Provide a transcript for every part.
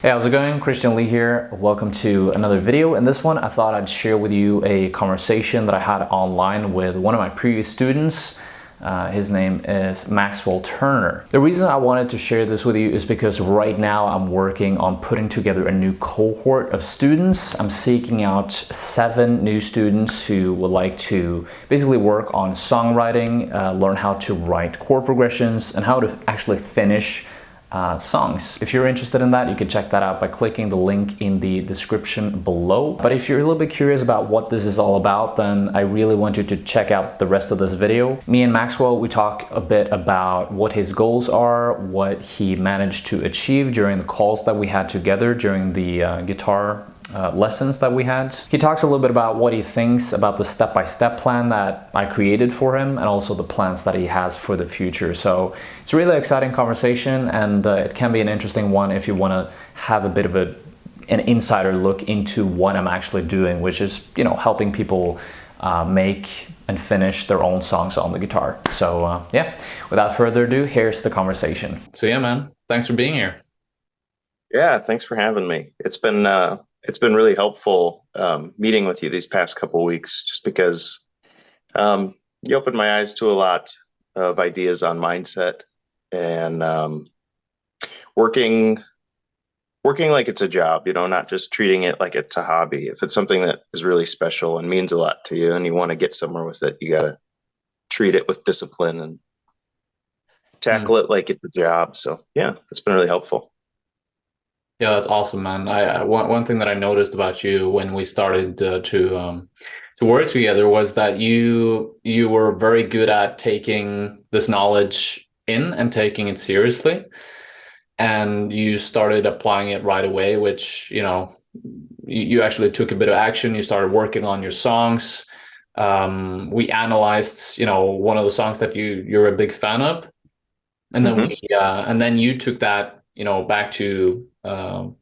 Hey, how's it going? Christian Lee here. Welcome to another video. In this one, I thought I'd share with you a conversation that I had online with one of my previous students. His name is Maxwell Turner. The reason I wanted to share this with you is because right now I'm working on putting together a new cohort of students. I'm seeking out 7 new students who would like to basically work on songwriting, learn how to write chord progressions, and how to actually finish songs. If you're interested in that, you can check that out by clicking the link in the description below. But if you're a little bit curious about what this is all about, then I really want you to check out the rest of this video. Me and Maxwell, we talk a bit about what his goals are, what he managed to achieve during the calls that we had together during the guitar lessons that we had. He talks a little bit about what he thinks about the step-by-step plan that I created for him and also the plans that he has for the future. So it's a really exciting conversation, and it can be an interesting one if you want to have a bit of an insider look into what I'm actually doing, which is, helping people make and finish their own songs on the guitar. So yeah, without further ado, here's the conversation. So yeah, man, thanks for being here. Yeah, thanks for having me. It's been really helpful meeting with you these past couple weeks, just because you opened my eyes to a lot of ideas on mindset and working working like it's a job, not just treating it like it's a hobby. If it's something that is really special and means a lot to you and you want to get somewhere with it, you got to treat it with discipline and tackle it like it's a job. So yeah, it's been really helpful. Yeah, that's awesome, man. One thing that I noticed about you when we started to work together was that you were very good at taking this knowledge in and taking it seriously, and you started applying it right away. Which you actually took a bit of action. You started working on your songs. We analyzed one of the songs that you're a big fan of, and then Hmm. and then you took that back to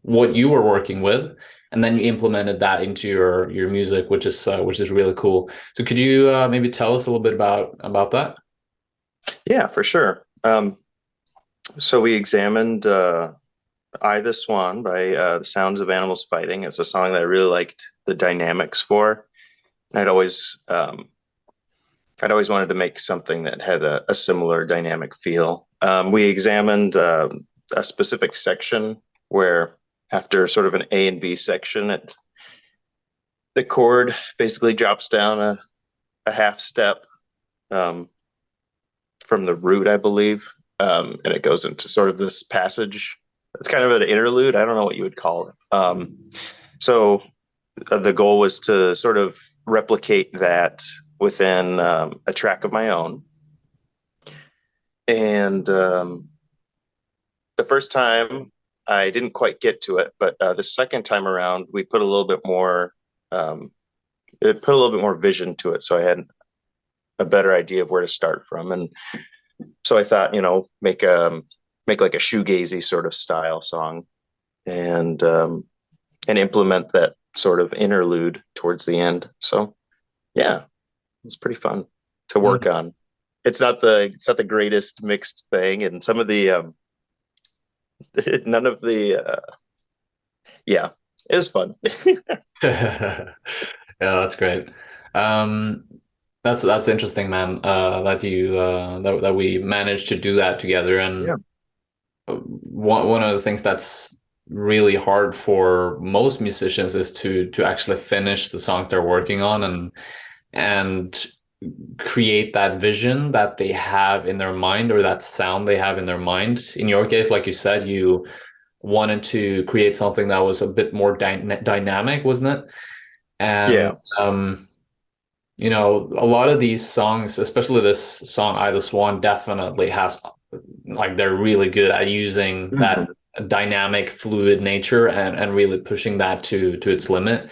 what you were working with, and then you implemented that into your music, which is really cool. So could you maybe tell us a little bit about that? Yeah, for sure. So we examined "I the Swan" by The Sounds of Animals Fighting. It's a song that I really liked the dynamics for. And I'd always wanted to make something that had a similar dynamic feel. We examined a specific section where, after sort of an A and B section, the chord basically drops down a half step um, from the root, I believe, and it goes into sort of this passage. It's kind of an interlude. I don't know what you would call it. So the goal was to sort of replicate that within a track of my own. And the first time I didn't quite get to it, but the second time around we put a little bit more it put a little bit more vision to it, so I had a better idea of where to start from. And so I thought, make like a shoegazy sort of style song, and implement that sort of interlude towards the end. So yeah, it's pretty fun to work on. It's not the greatest mixed thing, and some of the none of the yeah, it was fun. Yeah, that's great. Um, that's interesting, man. That we managed to do that together. And Yeah. one of the things that's really hard for most musicians is to actually finish the songs they're working on, and create that vision that they have in their mind, or that sound they have in their mind. In your case, like you said, you wanted to create something that was a bit more dynamic, wasn't it? And Yeah. a lot of these songs, especially this song "I the Swan," definitely has, like, they're really good at using that Mhm. dynamic, fluid nature, and really pushing that to its limit.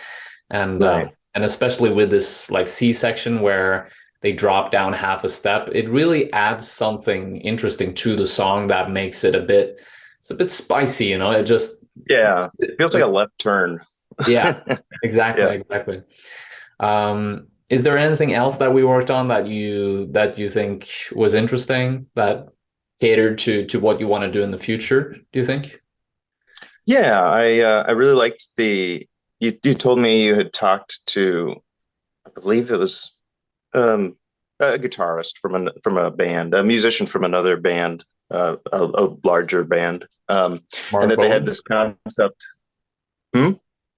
Right. And especially with this like C section where they drop down half a step, it really adds something interesting to the song that makes it it's a bit spicy. It just Yeah. Feels like a left turn. yeah, Yeah. exactly. Is there anything else that we worked on that you think was interesting, that catered to what you want to do in the future, do you think? Yeah, I really liked you told me you had talked to, I believe it was a guitarist from a band, a musician from another band, a larger band, and Mark that they had Bowen. this concept. Hmm?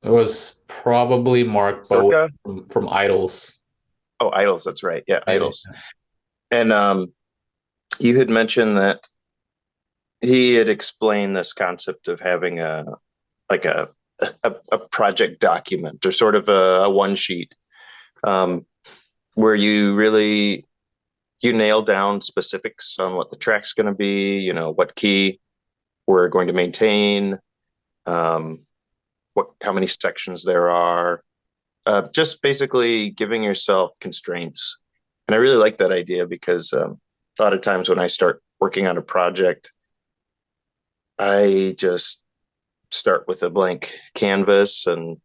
It was probably Mark Bowen Circa? from Idols. Oh, Idols. That's right. Yeah, Yeah. Idols. And you had mentioned that he had explained this concept of having a like a project document or sort of a one sheet, um, where you nail down specifics on what the track's going to be, what key we're going to maintain, um, how many sections there are, just basically giving yourself constraints. And I really like that idea because a lot of times when I start working on a project, I just start with a blank canvas and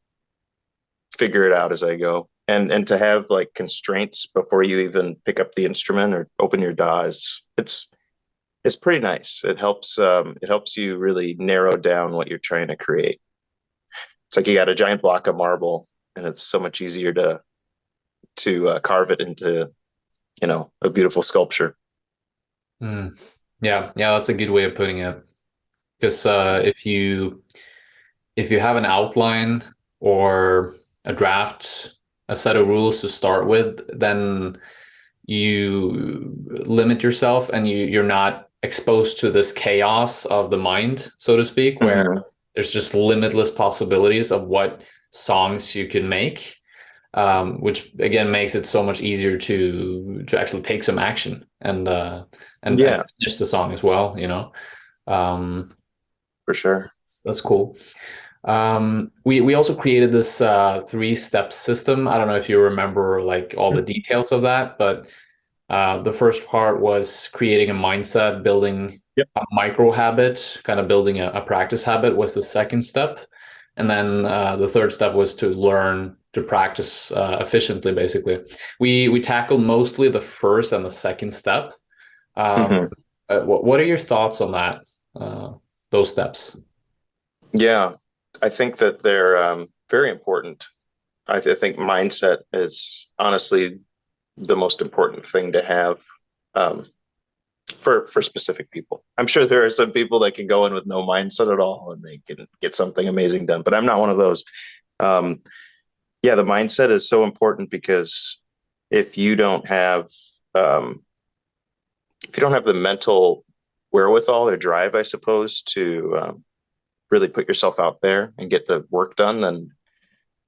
figure it out as I go. And to have like constraints before you even pick up the instrument or open your DAW it's pretty nice. It helps you really narrow down what you're trying to create. It's like you got a giant block of marble, and it's so much easier to carve it into a beautiful sculpture. Mm. Yeah, that's a good way of putting it. Because if you have an outline or a draft, a set of rules to start with, then you limit yourself and you're not exposed to this chaos of the mind, so to speak, where Mm-hmm. there's just limitless possibilities of what songs you can make, which again makes it so much easier to actually take some action and Yeah, finish the song as well, you know. Um, for sure. that's cool. We also created this three-step system. I don't know if you remember like all the details of that, but the first part was creating a mindset, building Yep. a micro habit, kind of building a practice habit was the second step. And then the third step was to learn to practice efficiently, basically. We tackled mostly the first and the second step. Um, Mm-hmm. what are your thoughts on that, those steps? Yeah, I think that they're very important. I think mindset is honestly the most important thing to have, um, for specific people. I'm sure there are some people that can go in with no mindset at all and they can get something amazing done, but I'm not one of those. Um, yeah, the mindset is so important because if you don't have um, if you don't have the mental wherewithal or drive, I suppose, to really put yourself out there and get the work done, then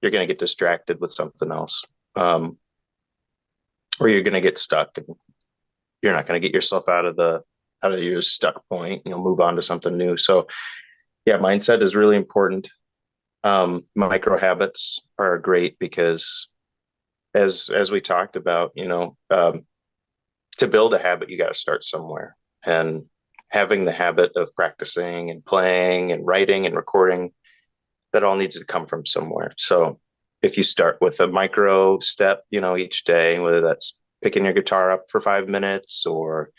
you're going to get distracted with something else, um, or you're going to get stuck, and you're not going to get yourself out of your stuck point. You'll move on to something new. So yeah, mindset is really important. Micro habits are great because as we talked about, to build a habit, you got to start somewhere. And having the habit of practicing and playing and writing and recording, that all needs to come from somewhere. So if you start with a micro step, each day, whether that's picking your guitar up for 5 minutes or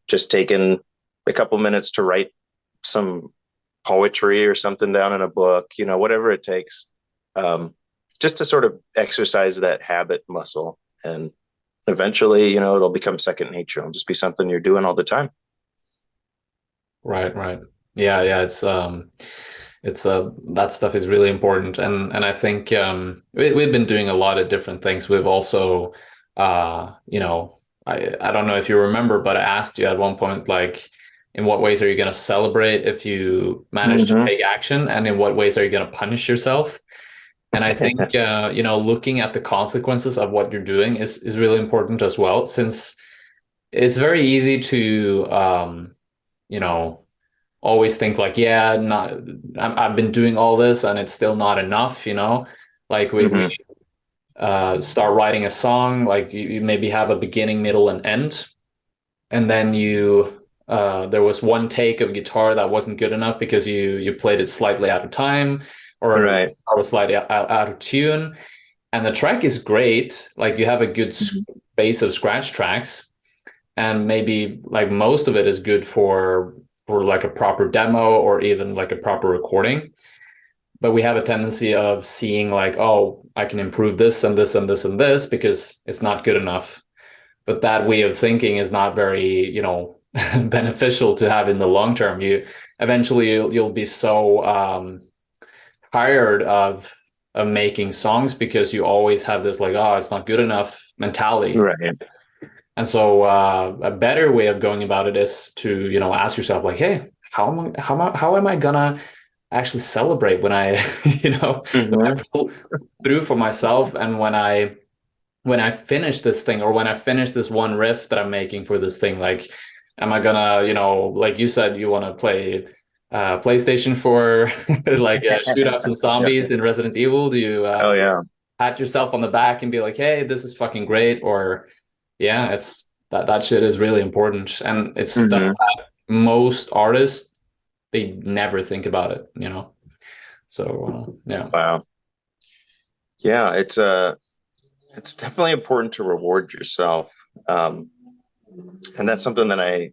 just taking a couple minutes to write some poetry or something down in a book, whatever it takes, um, just to sort of exercise that habit muscle. And eventually, it'll become second nature. It'll just be something you're doing all the time. Right. Yeah, it's that stuff is really important, and I think we've been doing a lot of different things. We've also you know, I don't know if you remember, but I asked you at one point, like, in what ways are you going to celebrate if you manage to Mm-hmm. take action, and in what ways are you going to punish yourself? And I think looking at the consequences of what you're doing is really important as well, since it's very easy to you know always think like, yeah, not I've been doing all this and it's still not enough, like we Mm-hmm. start writing a song, like you maybe have a beginning, middle, and end, and then you there was one take of guitar that wasn't good enough because you played it slightly out of time, or the Right. guitar was slightly out of tune, and the track is great, like you have a good base of scratch tracks, and maybe like most of it is good for like a proper demo or even like a proper recording. But we have a tendency of seeing like, oh, I can improve this and this and this and this because it's not good enough. But that way of thinking is not very, beneficial to have in the long term. You eventually you'll be so tired of making songs because you always have this like, oh, it's not good enough mentality. Right. And so a better way of going about it is to, ask yourself like, hey, how am I gonna actually celebrate when I, when I Mm-hmm. pull through for myself, and when I finish this thing, or when I finish this one riff that I'm making for this thing, like, am I gonna, like you said, you want to play PlayStation for like shoot out some Yeah. zombies in Resident Evil? Do you Oh yeah. pat yourself on the back and be like, hey, this is fucking great? Or yeah, it's that shit is really important, and it's stuff Mm-hmm. that most artists, they never think about it. So yeah. Wow. Yeah, it's definitely important to reward yourself. And that's something that I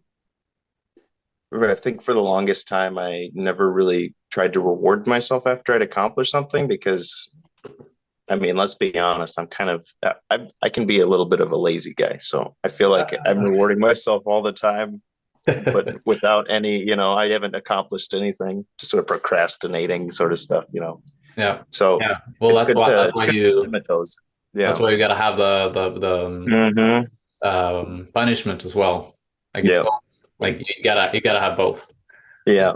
think for the longest time I never really tried to reward myself after I'd accomplished something, because I mean, let's be honest, I'm kind of I can be a little bit of a lazy guy. So I feel like I'm rewarding myself all the time, but without any, I haven't accomplished anything, just sort of procrastinating sort of stuff. Yeah, So yeah. Well, it's that's good why to that's it's why good to you limit those. that's Yeah. why you gotta have the Hmm. punishment as well. Like it's Yeah. both. Like you gotta have both. Yeah.